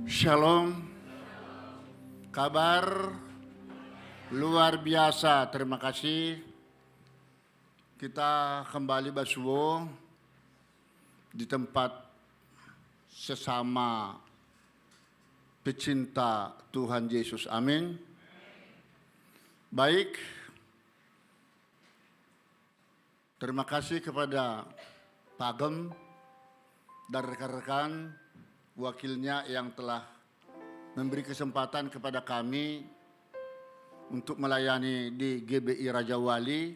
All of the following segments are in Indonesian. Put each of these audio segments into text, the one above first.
Shalom, kabar luar biasa. Terima kasih. Kita kembali basuwo di tempat sesama pecinta Tuhan Yesus. Amin. Baik. Terima kasih kepada Pak Agem dan rekan-rekan wakilnya yang telah memberi kesempatan kepada kami untuk melayani di GBI Raja Wali,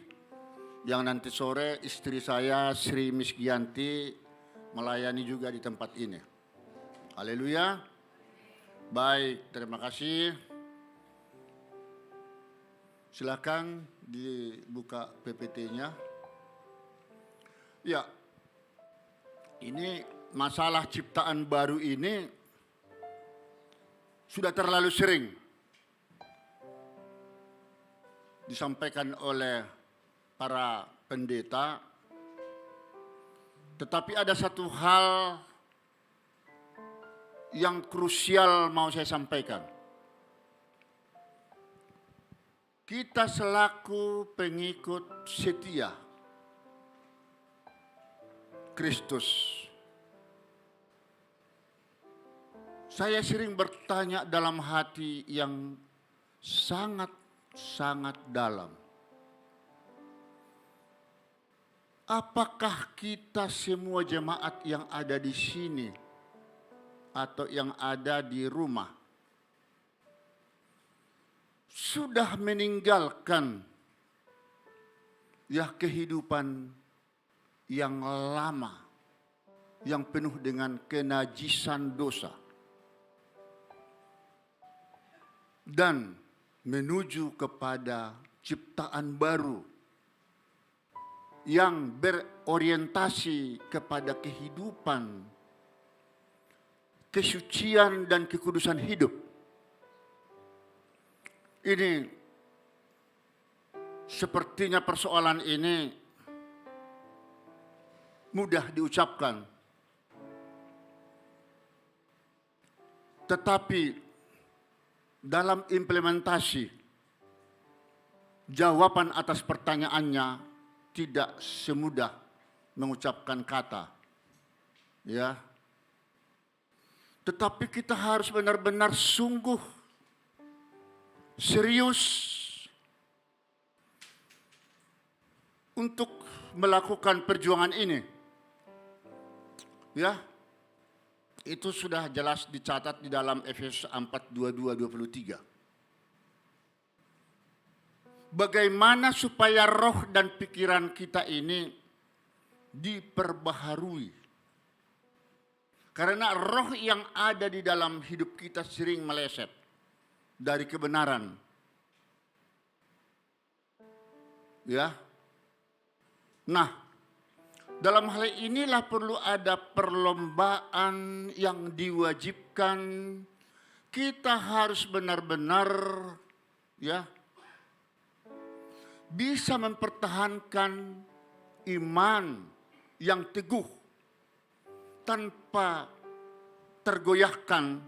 yang nanti sore istri saya Sri Misgianti melayani juga di tempat ini. Haleluya. Baik, terima kasih. Silakan dibuka PPT-nya. Ya, ini masalah ciptaan baru ini sudah terlalu sering disampaikan oleh para pendeta, tetapi ada satu hal yang krusial mau saya sampaikan. Kita selaku pengikut setia Kristus, saya sering bertanya dalam hati yang sangat dalam. Apakah kita semua jemaat yang ada di sini atau yang ada di rumah sudah meninggalkan kehidupan yang lama, yang penuh dengan kenajisan dosa, dan menuju kepada ciptaan baru yang berorientasi kepada kehidupan, kesucian dan kekudusan hidup. Ini sepertinya persoalan ini mudah diucapkan, tetapi dalam implementasi, jawaban atas pertanyaannya tidak semudah mengucapkan kata. Ya. Tetapi kita harus benar-benar sungguh serius untuk melakukan perjuangan ini. Ya. Itu sudah jelas dicatat di dalam Efesus 4:22-23. Bagaimana supaya roh dan pikiran kita ini diperbaharui. Karena roh yang ada di dalam hidup kita sering meleset dari kebenaran. Ya. Nah, dalam hal inilah perlu ada perlombaan yang diwajibkan. Kita harus benar-benar bisa mempertahankan iman yang teguh tanpa tergoyahkan,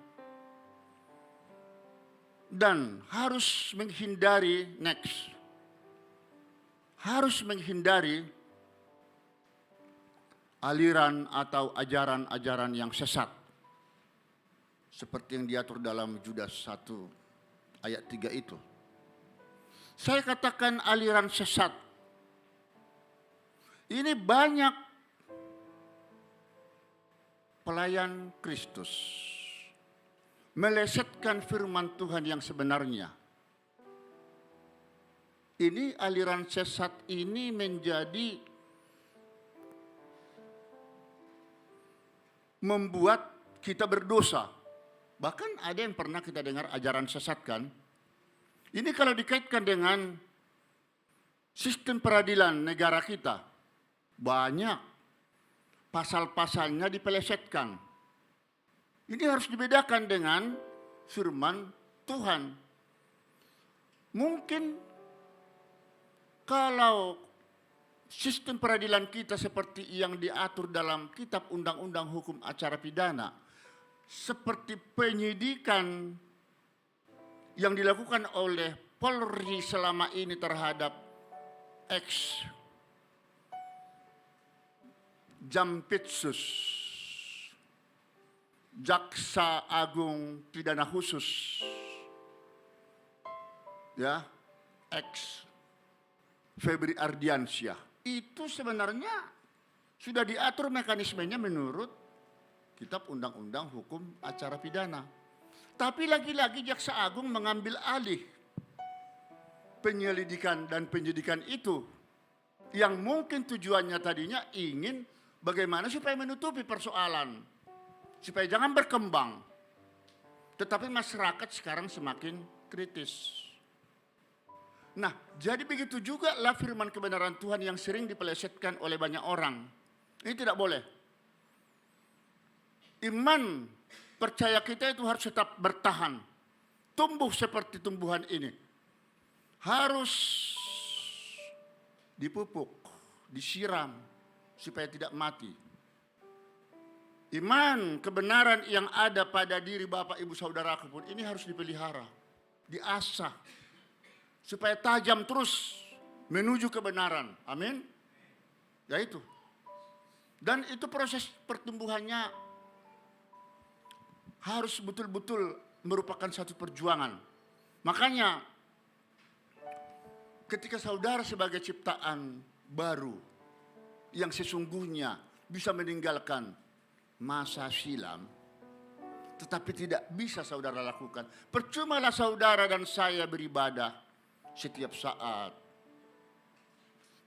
dan harus menghindari aliran atau ajaran-ajaran yang sesat, seperti yang diatur dalam Yudas 1 ayat 3 itu. Saya katakan aliran sesat. Ini banyak pelayan Kristus melesetkan firman Tuhan yang sebenarnya. Ini aliran sesat ini menjadi membuat kita berdosa. Bahkan ada yang pernah kita dengar ajaran sesat kan. Ini kalau dikaitkan dengan sistem peradilan negara kita, banyak pasal-pasalnya dipelesetkan. Ini harus dibedakan dengan firman Tuhan. Mungkin kalau sistem peradilan kita seperti yang diatur dalam kitab Undang-Undang Hukum Acara Pidana, seperti penyidikan yang dilakukan oleh Polri selama ini terhadap ex Jampitsus, Jaksa Agung Pidana Khusus, ya, ex Febri Ardiansyah. Itu sebenarnya sudah diatur mekanismenya menurut Kitab Undang-Undang Hukum Acara Pidana. Tapi lagi-lagi Jaksa Agung mengambil alih penyelidikan dan penyidikan itu yang mungkin tujuannya tadinya ingin bagaimana supaya menutupi persoalan, supaya jangan berkembang. Tetapi masyarakat sekarang semakin kritis. Nah, jadi begitu juga lah firman kebenaran Tuhan yang sering dipelesetkan oleh banyak orang. Ini tidak boleh. Iman percaya kita itu harus tetap bertahan. Tumbuh seperti tumbuhan ini. Harus dipupuk, disiram supaya tidak mati. Iman, kebenaran yang ada pada diri Bapak Ibu Saudaraku pun ini harus dipelihara, diasah supaya tajam terus menuju kebenaran. Amin. Ya itu. Dan itu proses pertumbuhannya harus betul-betul merupakan satu perjuangan. Makanya ketika saudara sebagai ciptaan baru yang sesungguhnya bisa meninggalkan masa silam, tetapi tidak bisa saudara lakukan. Percumalah saudara dan saya beribadah setiap saat.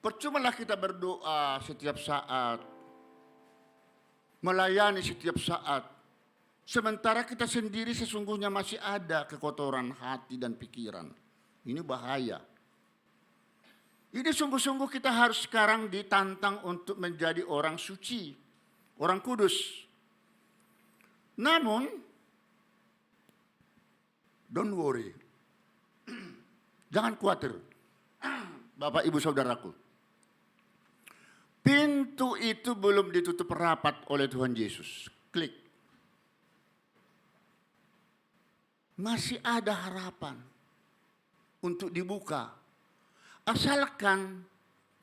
Percumalah kita berdoa setiap saat. Melayani setiap saat. Sementara kita sendiri sesungguhnya masih ada kekotoran hati dan pikiran. Ini bahaya. Ini sungguh-sungguh kita harus sekarang ditantang untuk menjadi orang suci, orang kudus. Namun, don't worry. Jangan khawatir, Bapak Ibu Saudaraku. Pintu itu belum ditutup rapat oleh Tuhan Yesus. Klik. Masih ada harapan untuk dibuka. Asalkan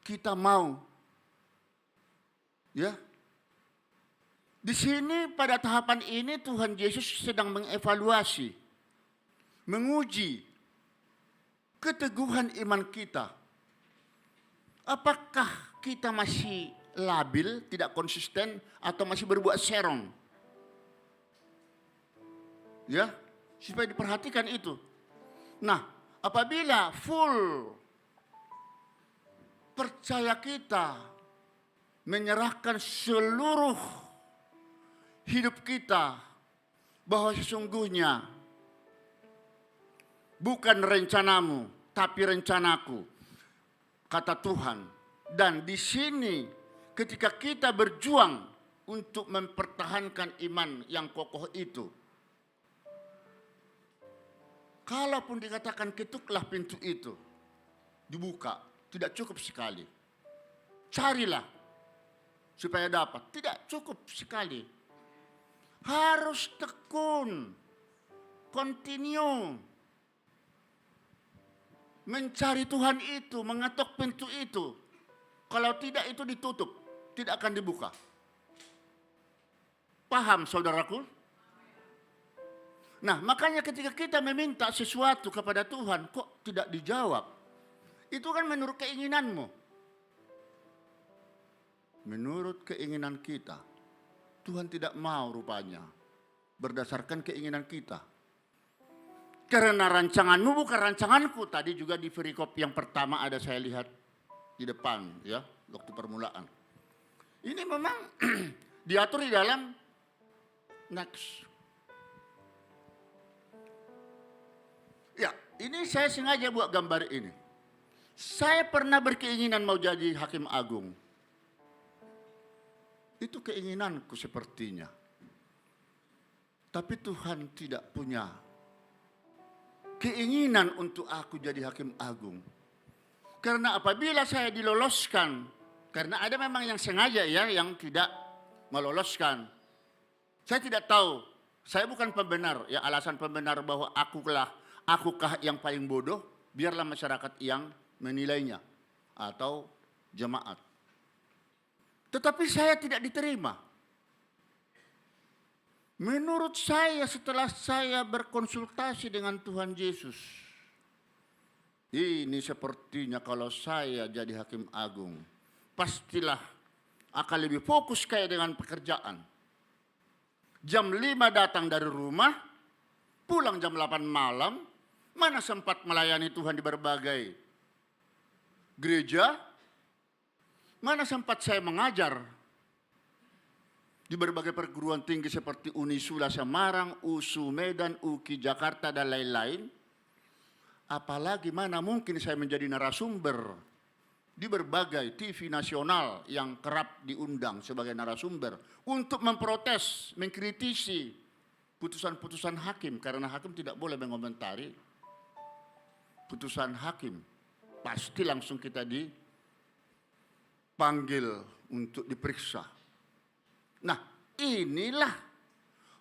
kita mau. Ya. Di sini pada tahapan ini Tuhan Yesus sedang mengevaluasi, menguji keteguhan iman kita. Apakah kita masih labil, tidak konsisten, atau masih berbuat serong? Ya. Supaya diperhatikan itu. Nah, apabila full percaya kita menyerahkan seluruh hidup kita bahwa sesungguhnya bukan rencanamu, tapi rencanaku, kata Tuhan. Dan di sini ketika kita berjuang untuk mempertahankan iman yang kokoh itu, kalaupun dikatakan ketuklah pintu itu, dibuka, tidak cukup sekali. Carilah supaya dapat, tidak cukup sekali. Harus tekun, continue. Mencari Tuhan itu, mengetuk pintu itu. Kalau tidak itu ditutup, tidak akan dibuka. Paham saudaraku? Nah, makanya ketika kita meminta sesuatu kepada Tuhan, kok tidak dijawab? Itu kan menurut keinginanmu. Menurut keinginan kita. Tuhan tidak mau rupanya. Berdasarkan keinginan kita. Karena rancanganmu bukan rancanganku. Tadi juga di perikop yang pertama ada saya lihat di depan, ya, waktu permulaan. Ini memang diatur di dalam next. Ya, ini saya sengaja buat gambar ini. Saya pernah berkeinginan mau jadi hakim agung. Itu keinginanku sepertinya. Tapi Tuhan tidak punya keinginan untuk aku jadi hakim agung. Karena apabila saya diloloskan, karena ada memang yang sengaja ya, yang tidak meloloskan. Saya tidak tahu Saya bukan pembenar, ya alasan pembenar bahwa akukah yang paling bodoh, biarlah masyarakat yang menilainya atau jemaat. Tetapi saya tidak diterima. Menurut saya setelah saya berkonsultasi dengan Tuhan Yesus, ini sepertinya kalau saya jadi hakim agung, pastilah akan lebih fokus kayak dengan pekerjaan. Jam 5 datang dari rumah, pulang jam 8 malam, mana sempat melayani Tuhan di berbagai gereja, mana sempat saya mengajar di berbagai perguruan tinggi seperti Unisula Semarang, USU Medan, UKI Jakarta, dan lain-lain. Apalagi mana mungkin saya menjadi narasumber di berbagai TV nasional yang kerap diundang sebagai narasumber untuk memprotes, mengkritisi putusan-putusan hakim, karena hakim tidak boleh mengomentari putusan hakim. Pasti langsung kita dipanggil untuk diperiksa. Nah, inilah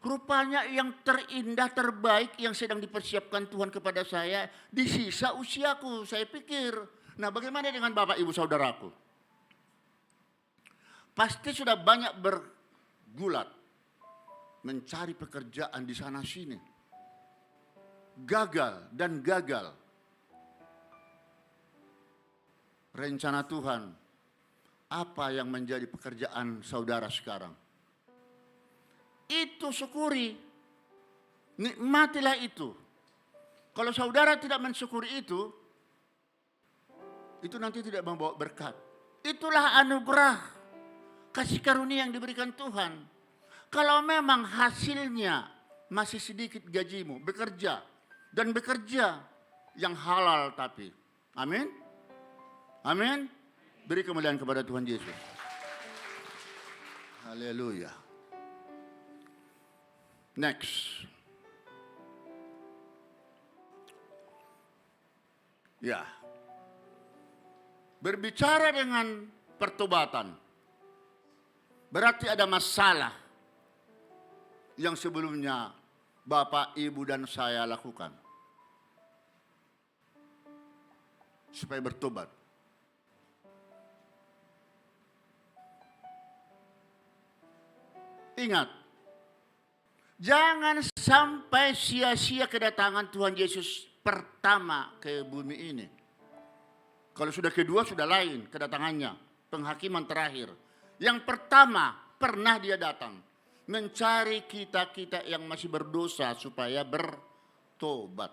rupanya yang terindah, terbaik yang sedang dipersiapkan Tuhan kepada saya di sisa usiaku. Saya pikir, nah bagaimana dengan Bapak Ibu Saudaraku? Pasti sudah banyak bergulat mencari pekerjaan di sana sini. Gagal dan gagal. Rencana Tuhan, apa yang menjadi pekerjaan saudara sekarang? Itu syukuri, nikmatilah itu. Kalau saudara tidak mensyukuri itu nanti tidak membawa berkat. Itulah anugerah, kasih karunia yang diberikan Tuhan. Kalau memang hasilnya masih sedikit gajimu, bekerja yang halal tapi. Amin. Amin. Beri kemuliaan kepada Tuhan Yesus. Haleluya. Next. Ya. Berbicara dengan pertobatan, berarti ada masalah yang sebelumnya Bapak, Ibu, dan saya lakukan supaya bertobat. Ingat, jangan sampai sia-sia kedatangan Tuhan Yesus pertama ke bumi ini. Kalau sudah kedua sudah lain kedatangannya, penghakiman terakhir. Yang pertama pernah dia datang mencari kita-kita yang masih berdosa supaya bertobat.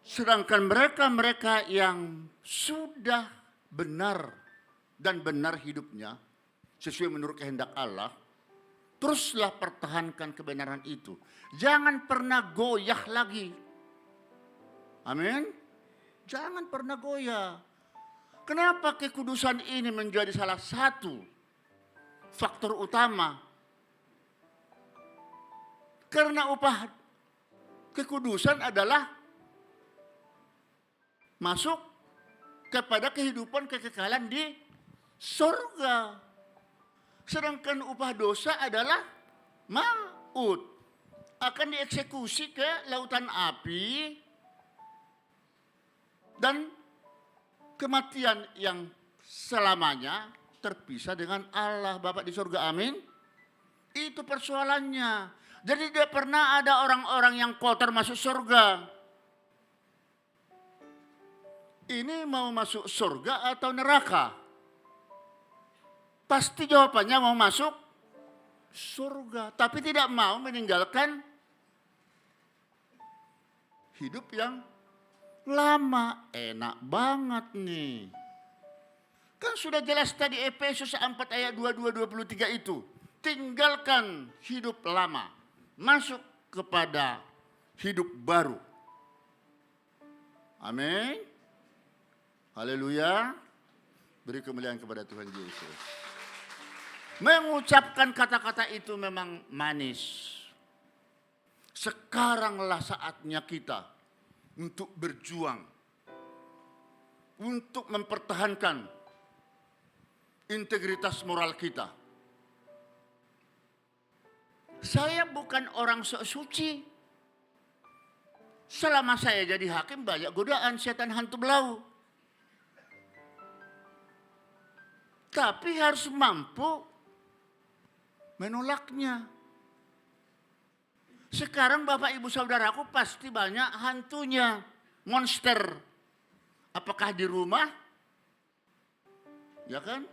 Sedangkan mereka-mereka yang sudah benar dan benar hidupnya sesuai menurut kehendak Allah, teruslah pertahankan kebenaran itu. Jangan pernah goyah lagi. Amin. Jangan pernah goyah. Kenapa kekudusan ini menjadi salah satu faktor utama? Karena upah kekudusan adalah masuk kepada kehidupan kekekalan di surga. Sedangkan upah dosa adalah maut. Akan dieksekusi ke lautan api dan kematian yang selamanya terpisah dengan Allah Bapa di surga. Amin. Itu persoalannya. Jadi tidak pernah ada orang-orang yang kotor masuk surga. Ini mau masuk surga atau neraka? Pasti jawabannya mau masuk surga. Tapi tidak mau meninggalkan hidup yang lama. Enak banget nih. Kan sudah jelas tadi Efesus 4 ayat 22-23 itu. Tinggalkan hidup lama. Masuk kepada hidup baru. Amin. Haleluya. Beri kemuliaan kepada Tuhan Yesus. Mengucapkan kata-kata itu memang manis. Sekaranglah saatnya kita untuk berjuang, untuk mempertahankan integritas moral kita. Saya bukan orang sok suci. Selama saya jadi hakim banyak godaan setan hantu belau. Tapi harus mampu menolaknya. Sekarang Bapak Ibu Saudaraku pasti banyak hantunya, monster. Apakah di rumah? Ya kan?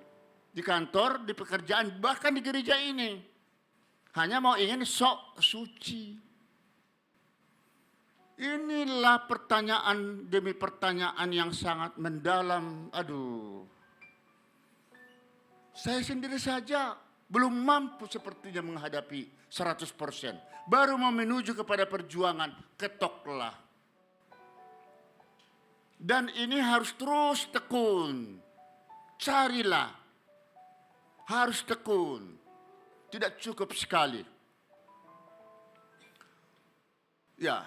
Di kantor, di pekerjaan, bahkan di gereja ini. Hanya mau ingin sok suci. Inilah pertanyaan demi pertanyaan yang sangat mendalam. Aduh. Saya sendiri saja belum mampu sepertinya menghadapi 100%. Baru mau menuju kepada perjuangan, ketoklah. Dan ini harus terus tekun. Carilah. Harus tekun. Tidak cukup sekali. Ya.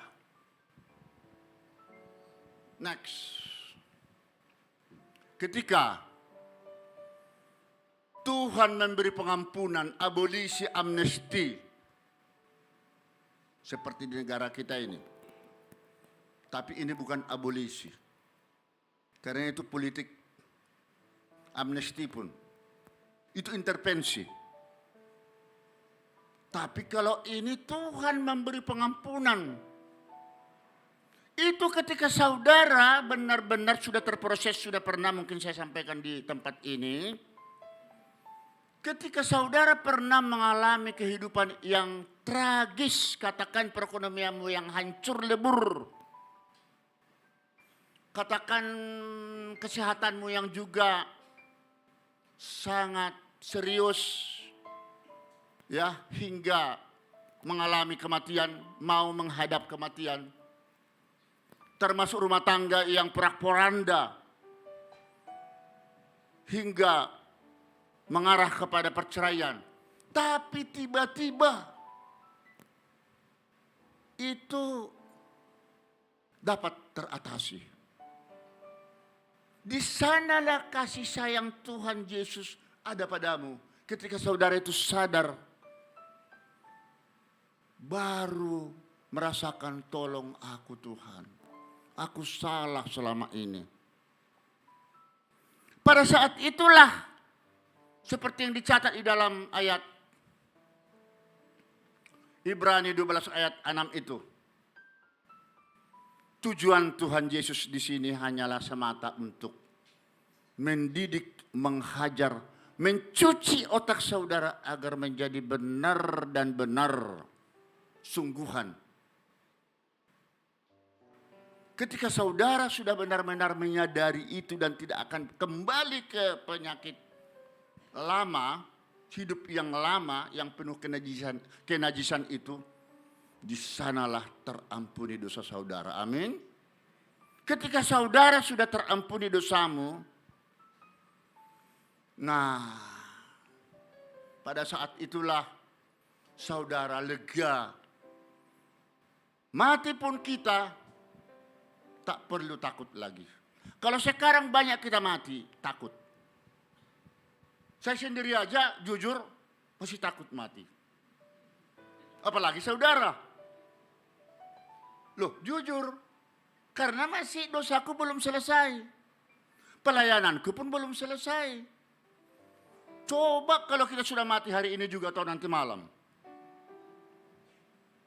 Next. Ketika Tuhan memberi pengampunan, abolisi amnesti. Seperti di negara kita ini. Tapi ini bukan abolisi. Karena itu politik amnesti pun. Itu intervensi. Tapi kalau ini Tuhan memberi pengampunan. Itu ketika saudara benar-benar sudah terproses, sudah pernah mungkin saya sampaikan di tempat ini. Ketika saudara pernah mengalami kehidupan yang tragis, katakan perekonomianmu yang hancur lebur. Katakan kesehatanmu yang juga sangat serius. Ya, hingga mengalami kematian, mau menghadap kematian. Termasuk rumah tangga yang porak-poranda. Hingga mengarah kepada perceraian. Tapi tiba-tiba itu dapat teratasi. Di sanalah kasih sayang Tuhan Yesus ada padamu. Ketika saudara itu sadar, baru merasakan tolong aku Tuhan. Aku salah selama ini. Pada saat itulah, seperti yang dicatat di dalam ayat Ibrani 12 ayat 6 itu. Tujuan Tuhan Yesus di sini hanyalah semata untuk mendidik, menghajar, mencuci otak saudara agar menjadi benar dan benar. Sungguhan. Ketika saudara sudah benar-benar menyadari itu dan tidak akan kembali ke penyakit lama, hidup yang lama yang penuh kenajisan itu, di sanalah terampuni dosa saudara. Amin. Ketika saudara sudah terampuni dosamu, nah, pada saat itulah saudara lega. Mati pun kita tak perlu takut lagi. Kalau sekarang banyak kita mati, takut. Saya sendiri aja jujur masih takut mati. Apalagi saudara. Loh, jujur. Karena masih dosaku belum selesai. Pelayananku pun belum selesai. Coba kalau kita sudah mati hari ini juga atau nanti malam.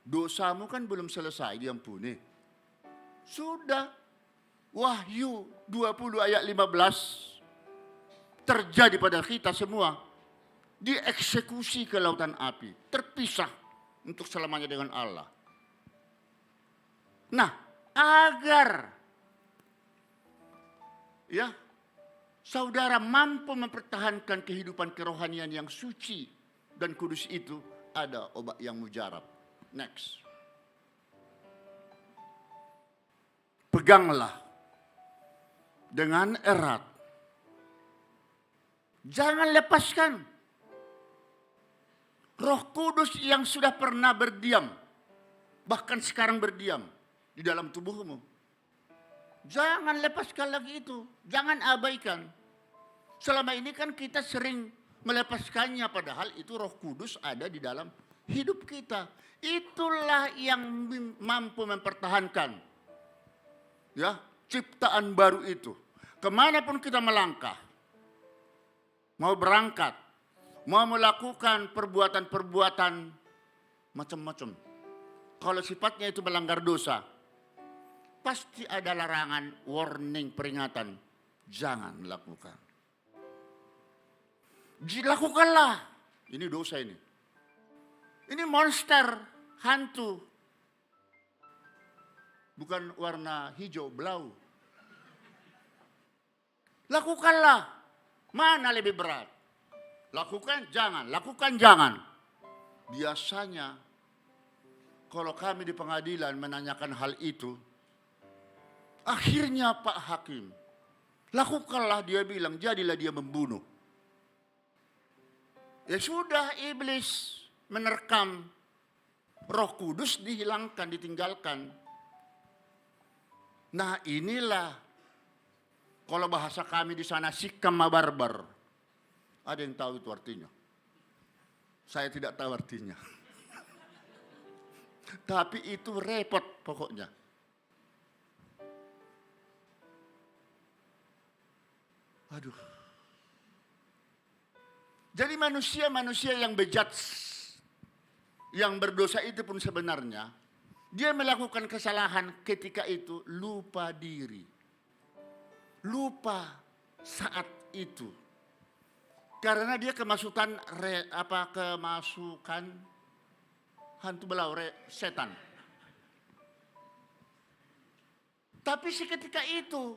Dosamu kan belum selesai diampuni. Sudah. Wahyu 20 ayat 15 terjadi pada kita semua. Dieksekusi ke lautan api. Terpisah untuk selamanya dengan Allah. Nah, agar ya saudara mampu mempertahankan kehidupan kerohanian yang suci dan kudus itu, ada obat yang mujarab. Next. Peganglah dengan erat. Jangan lepaskan. Roh Kudus yang sudah pernah berdiam, bahkan sekarang berdiam di dalam tubuhmu. Jangan lepaskan lagi itu. Jangan abaikan. Selama ini kan kita sering melepaskannya, padahal itu Roh Kudus ada di dalam hidup kita. Itulah yang mampu mempertahankan ya ciptaan baru itu. Kemanapun kita melangkah, mau berangkat, mau melakukan perbuatan-perbuatan macam-macam. Kalau sifatnya itu melanggar dosa, pasti ada larangan, warning, peringatan. Jangan lakukan. Lakukanlah. Ini dosa ini. Ini monster, hantu. Bukan warna hijau, belau. Lakukanlah. Mana lebih berat? Lakukan, jangan. Lakukan, jangan. Biasanya, kalau kami di pengadilan menanyakan hal itu, akhirnya Pak Hakim, lakukanlah, dia bilang, jadilah dia membunuh. Ya sudah, iblis menerkam, Roh Kudus dihilangkan, ditinggalkan. Nah inilah, kalau bahasa kami di sana, sikama barbar. Ada yang tahu itu artinya? Saya tidak tahu artinya. Tapi itu repot pokoknya. Aduh. Jadi manusia-manusia yang bejat, yang berdosa itu pun sebenarnya, dia melakukan kesalahan ketika itu lupa diri. Lupa saat itu. Karena dia kemasukan hantu belau, setan. Tapi seketika itu,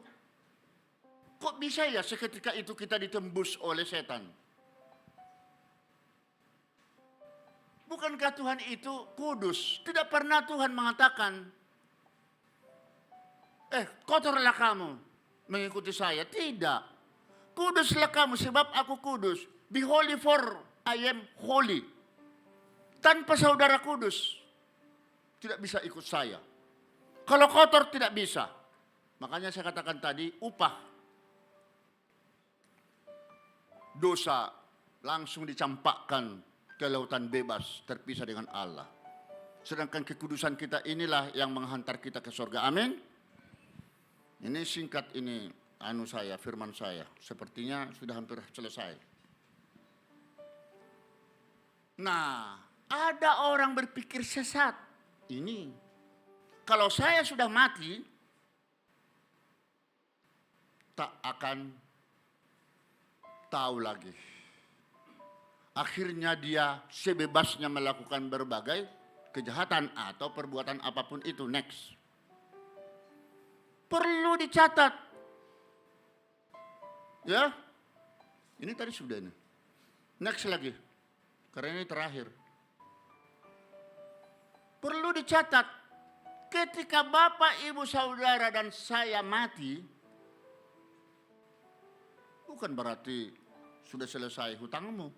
kok bisa ya seketika itu kita ditembus oleh setan? Bukankah Tuhan itu kudus? Tidak pernah Tuhan mengatakan, kotorlah kamu mengikuti saya. Tidak. Kuduslah kamu sebab aku kudus. Be holy for I am holy. Tanpa saudara kudus, tidak bisa ikut saya. Kalau kotor tidak bisa. Makanya saya katakan tadi, upah dosa langsung dicampakkan ke lautan bebas, terpisah dengan Allah. Sedangkan kekudusan kita inilah yang menghantar kita ke surga. Amin. Ini singkat ini firman saya. Sepertinya sudah hampir selesai. Nah, ada orang berpikir sesat. Ini, kalau saya sudah mati, tak akan tahu lagi. Akhirnya dia sebebasnya melakukan berbagai kejahatan atau perbuatan apapun itu. Next. Perlu dicatat. Ya. Ini tadi sudah ini. Next lagi. Karena ini terakhir. Perlu dicatat. Ketika Bapak, Ibu, Saudara dan saya mati, bukan berarti sudah selesai hutangmu.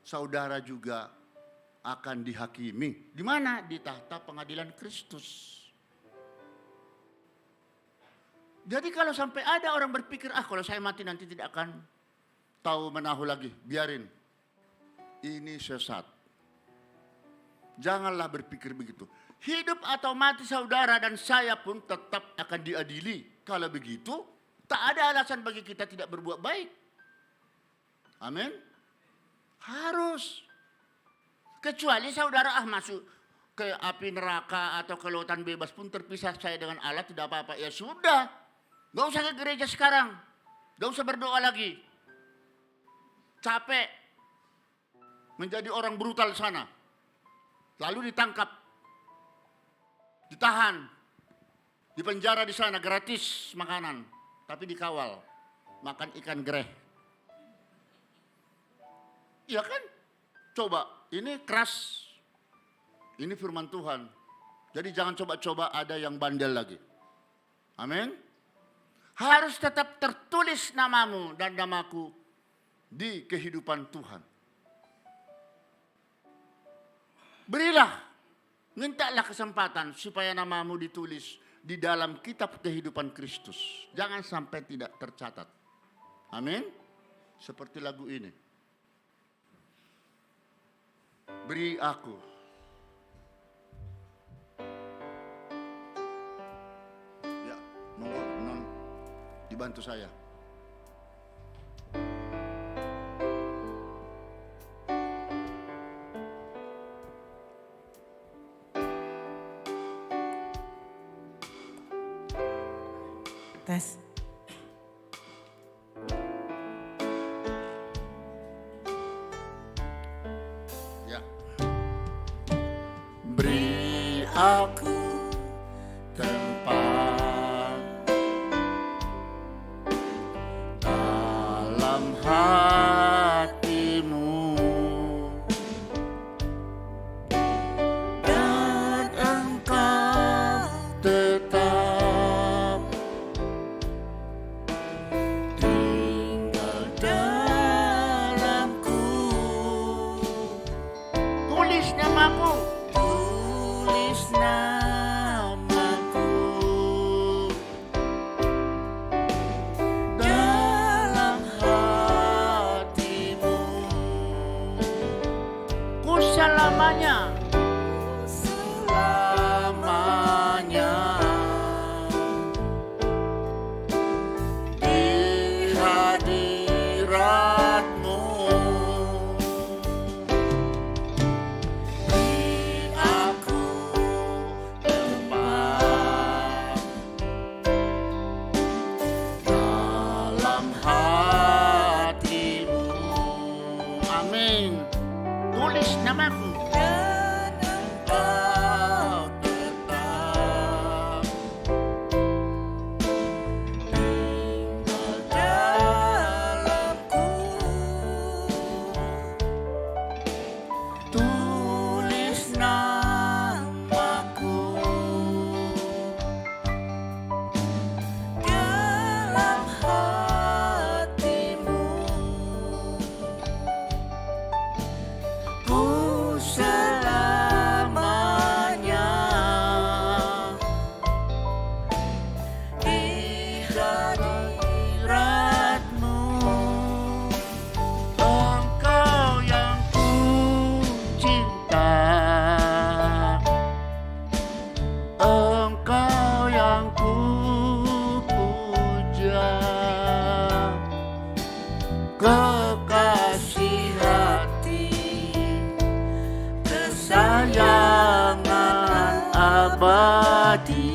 Saudara juga akan dihakimi. Di mana? Di tahta pengadilan Kristus. Jadi kalau sampai ada orang berpikir, kalau saya mati nanti tidak akan tahu menahu lagi. Biarin. Ini sesat. Janganlah berpikir begitu. Hidup atau mati saudara dan saya pun tetap akan diadili. Kalau begitu, tak ada alasan bagi kita tidak berbuat baik. Amin. Harus. Kecuali saudara masuk ke api neraka atau ke lautan bebas pun terpisah saya dengan Allah, tidak apa-apa. Ya sudah. Gak usah ke gereja sekarang. Gak usah berdoa lagi. Capek. Menjadi orang brutal sana. Lalu ditangkap. Ditahan. Dipenjara di sana gratis makanan. Tapi dikawal. Makan ikan gereh. Iya kan? Coba, ini keras. Ini firman Tuhan. Jadi jangan coba-coba ada yang bandel lagi. Amin. Harus tetap tertulis namamu dan namaku di kehidupan Tuhan. Berilah, mintalah kesempatan supaya namamu ditulis di dalam kitab kehidupan Kristus. Jangan sampai tidak tercatat. Amin. Seperti lagu ini. beri aku. Ya, monggo non dibantu saya. Tes. Ya. Beri aku tempat dalam hatimu, dan engkau tetap tinggal dalamku. Tulis namaku, tulis namaku dalam hatimu. Ku selamanya, selamanya di hadiratmu. Beri aku tempat dalam hatimu. Amin. Tulis namaku. Dan engkau tetap tinggal dalamku. Tulis namaku dalam hatimu. Ku selamanya di hadiratmu. Engkau yang ku cinta, engkau yang ku puja, kekasih hati, kesayangan abadi.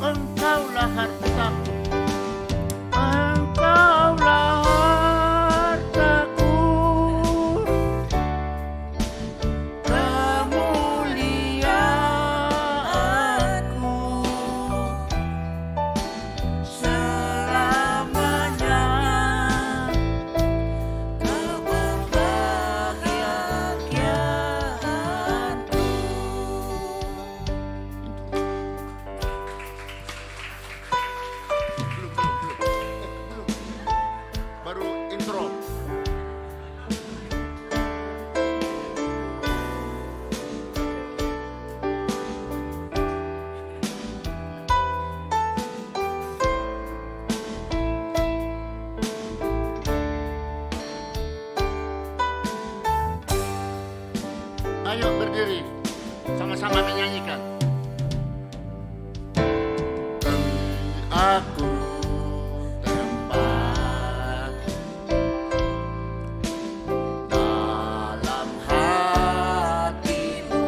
Engkaulah hartaku, engkaulah hartaku, kemuliaanku selamanya, kebahagiaanku. Baru intro. Ayo berdiri, sama-sama menyanyikan. Aku tempat dalam hatimu,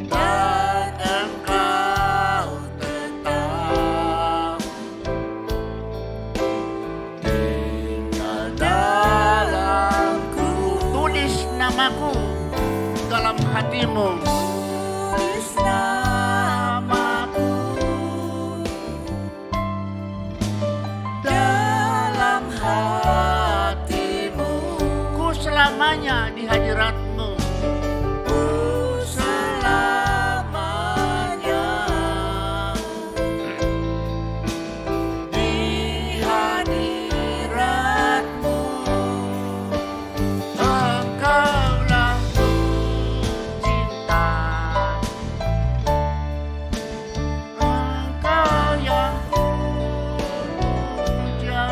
dan engkau tetap tinggal dalamku. Tulis namaku dalam hatimu. Tulis namaku dalam hatimu. Ku selamanya di hadiratmu. Ku selamanya di hadiratmu. Engkaulah ku cinta, engkau yang ku puja,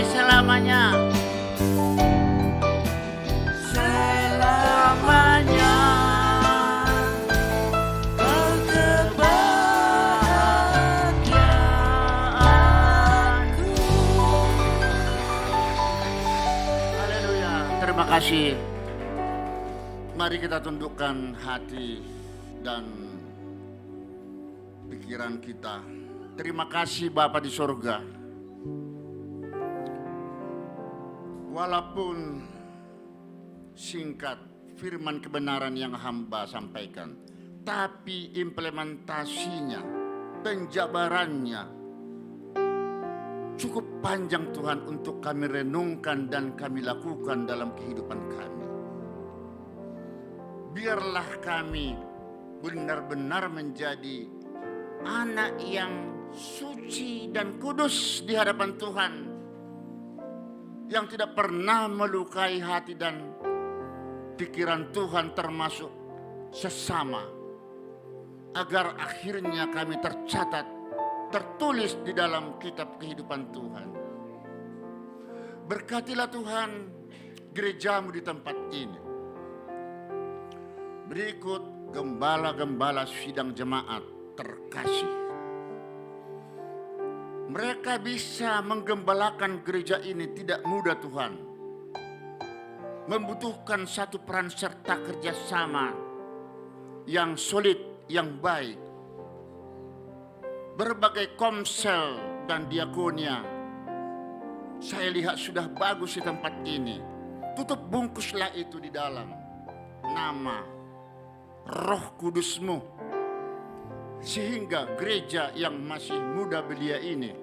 selamanya. Selamanya kau kebahagiaanku. Haleluya. Terima kasih. Mari kita tundukkan hati dan pikiran kita. Terima kasih Bapa di sorga. Walaupun singkat firman kebenaran yang hamba sampaikan, tapi implementasinya, penjabarannya cukup panjang Tuhan untuk kami renungkan dan kami lakukan dalam kehidupan kami. Biarlah kami benar-benar menjadi anak yang suci dan kudus di hadapan Tuhan, yang tidak pernah melukai hati dan pikiran Tuhan termasuk sesama, agar akhirnya kami tercatat, tertulis di dalam kitab kehidupan Tuhan. Berkatilah Tuhan gerejamu di tempat ini. Berikut gembala-gembala sidang jemaat terkasih. Mereka bisa menggembalakan gereja ini tidak mudah Tuhan. Membutuhkan satu peran serta kerjasama yang solid, yang baik. Berbagai komsel dan diakonia saya lihat sudah bagus di tempat ini. Tutup bungkuslah itu di dalam nama Roh Kudus-Mu, sehingga gereja yang masih muda belia ini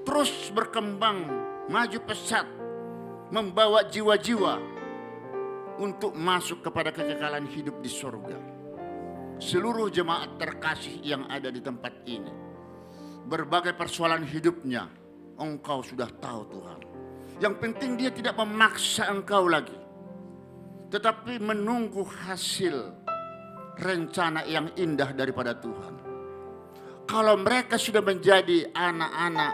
terus berkembang, maju pesat, membawa jiwa-jiwa untuk masuk kepada kekekalan hidup di surga. Seluruh jemaat terkasih yang ada di tempat ini, berbagai persoalan hidupnya Engkau sudah tahu Tuhan. Yang penting dia tidak memaksa Engkau lagi, tetapi menunggu hasil rencana yang indah daripada Tuhan. Kalau mereka sudah menjadi anak-anak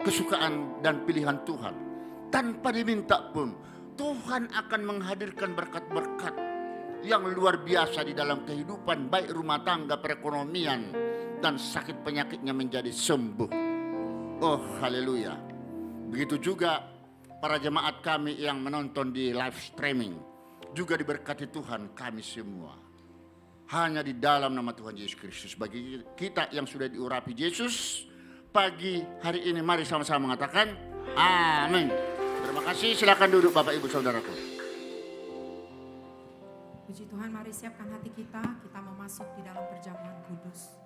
kesukaan dan pilihan Tuhan, tanpa diminta pun Tuhan akan menghadirkan berkat-berkat yang luar biasa di dalam kehidupan, baik rumah tangga, perekonomian, dan sakit penyakitnya menjadi sembuh. Oh haleluya. Begitu juga para jemaat kami yang menonton di live streaming juga diberkati Tuhan, kami semua. Hanya di dalam nama Tuhan Yesus Kristus. Bagi kita yang sudah diurapi Yesus, pagi hari ini mari sama-sama mengatakan amin. Terima kasih, silakan duduk Bapak Ibu Saudaraku. Puji Tuhan, mari siapkan hati kita, kita mau masuk di dalam perjamuan kudus.